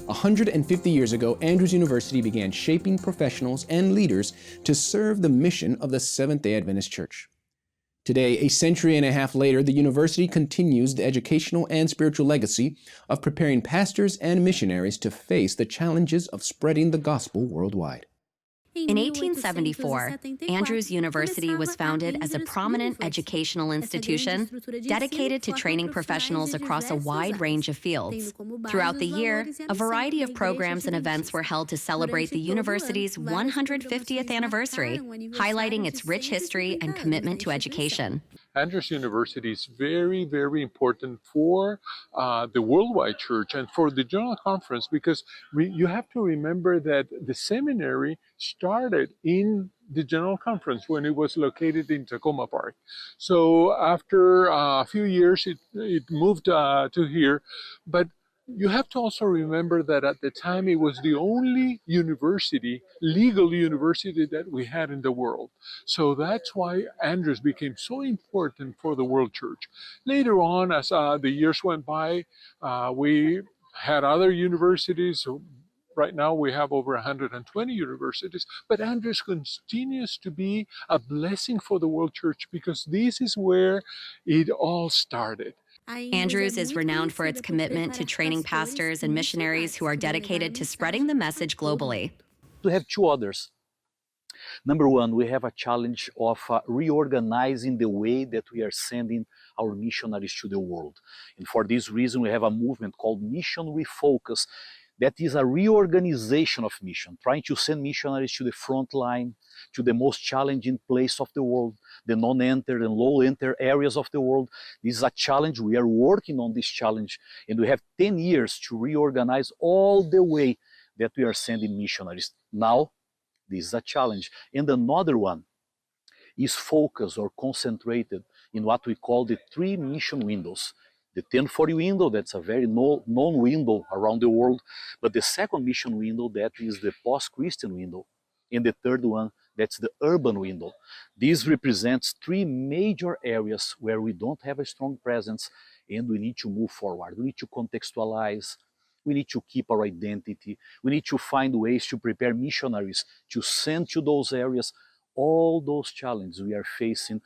150 years ago, Andrews University began shaping professionals and leaders to serve the mission of the Seventh-day Adventist Church. Today, a century and a half later, the university continues the educational and spiritual legacy of preparing pastors and missionaries to face the challenges of spreading the gospel worldwide. In 1874, Andrews University was founded as a prominent educational institution dedicated to training professionals across a wide range of fields. Throughout the year, a variety of programs and events were held to celebrate the university's 150th anniversary, highlighting its rich history and commitment to education. Andrews University is very, very important for the worldwide church and for the General Conference, because you have to remember that the seminary started in the General Conference when it was located in Tacoma Park. So after a few years, it moved to here. But you have to also remember that at the time it was the only university, legal university, that we had in the world. So that's why Andrews became so important for the world church. Later on, as the years went by, we had other universities. Right now we have over 120 universities, but Andrews continues to be a blessing for the world church because this is where it all started. Andrews is renowned for its commitment to training pastors and missionaries who are dedicated to spreading the message globally. We have two others. Number one, we have a challenge of reorganizing the way that we are sending our missionaries to the world. And for this reason, we have a movement called Mission Refocus. That is a reorganization of mission, trying to send missionaries to the front line, to the most challenging place of the world, the non-enter and low-enter areas of the world. This is a challenge. We are working on this challenge, and we have 10 years to reorganize all the way that we are sending missionaries. Now, this is a challenge. And another one is focused or concentrated in what we call the 3 mission windows. The 1040 window, that's a very known window around the world. But the second mission window, that is the post-Christian window. And the third one, that's the urban window. This represents 3 major areas where we don't have a strong presence and we need to move forward. We need to contextualize. We need to keep our identity. We need to find ways to prepare missionaries to send to those areas. All those challenges we are facing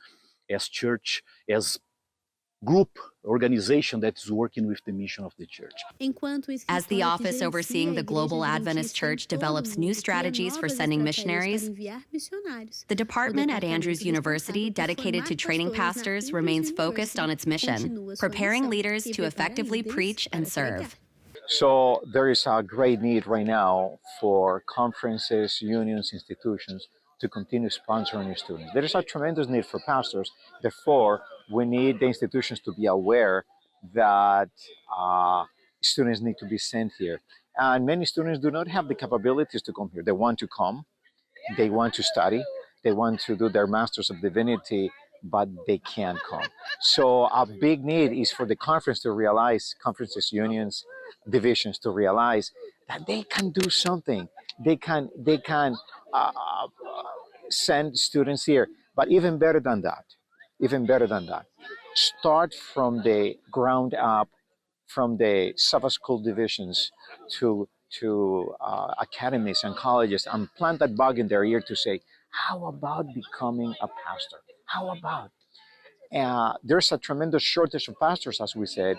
as church, as group, organization that is working with the mission of the church. As the office overseeing the Global Adventist Church develops new strategies for sending missionaries, the department at Andrews University dedicated to training pastors remains focused on its mission, preparing leaders to effectively preach and serve. So there is a great need right now for conferences, unions, institutions to continue sponsoring students. There is a tremendous need for pastors. Therefore, we need the institutions to be aware that students need to be sent here. And many students do not have the capabilities to come here. They want to come, they want to study, they want to do their Masters of Divinity, but they can't come. So a big need is for the conference to realize, conferences, unions, divisions to realize that they can do something. They can send students here. But even better than that, start from the ground up, from the Sabbath school divisions to academies and colleges, and plant that bug in their ear to say, how about becoming a pastor? How about? There's a tremendous shortage of pastors, as we said,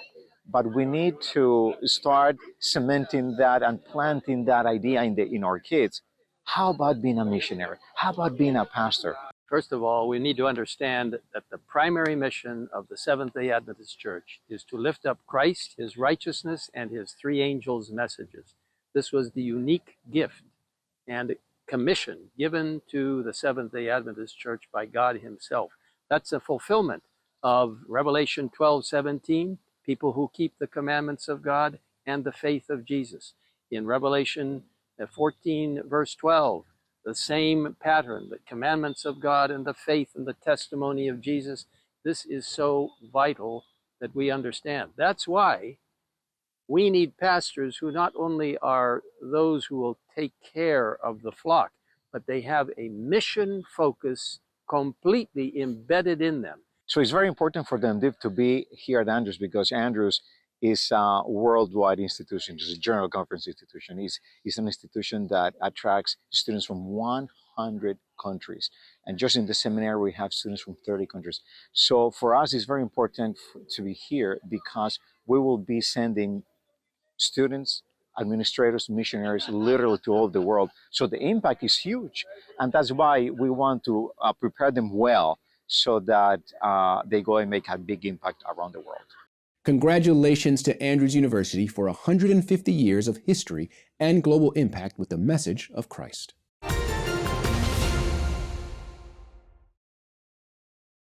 but we need to start cementing that and planting that idea in our kids. How about being a missionary? How about being a pastor? First of all, we need to understand that the primary mission of the Seventh-day Adventist Church is to lift up Christ, His righteousness, and His 3 angels' messages. This was the unique gift and commission given to the Seventh-day Adventist Church by God Himself. That's a fulfillment of Revelation 12:17, people who keep the commandments of God and the faith of Jesus. In Revelation 14, verse 12, the same pattern, the commandments of God and the faith and the testimony of Jesus. This is so vital that we understand. That's why we need pastors who not only are those who will take care of the flock, but they have a mission focus completely embedded in them. So it's very important for them to be here at Andrews, because Andrews is a worldwide institution. It's a general conference institution. It's an institution that attracts students from 100 countries. And just in the seminary, we have students from 30 countries. So for us, it's very important to be here because we will be sending students, administrators, missionaries, literally to all the world. So the impact is huge. And that's why we want to prepare them well so that they go and make a big impact around the world. Congratulations to Andrews University for 150 years of history and global impact with the message of Christ.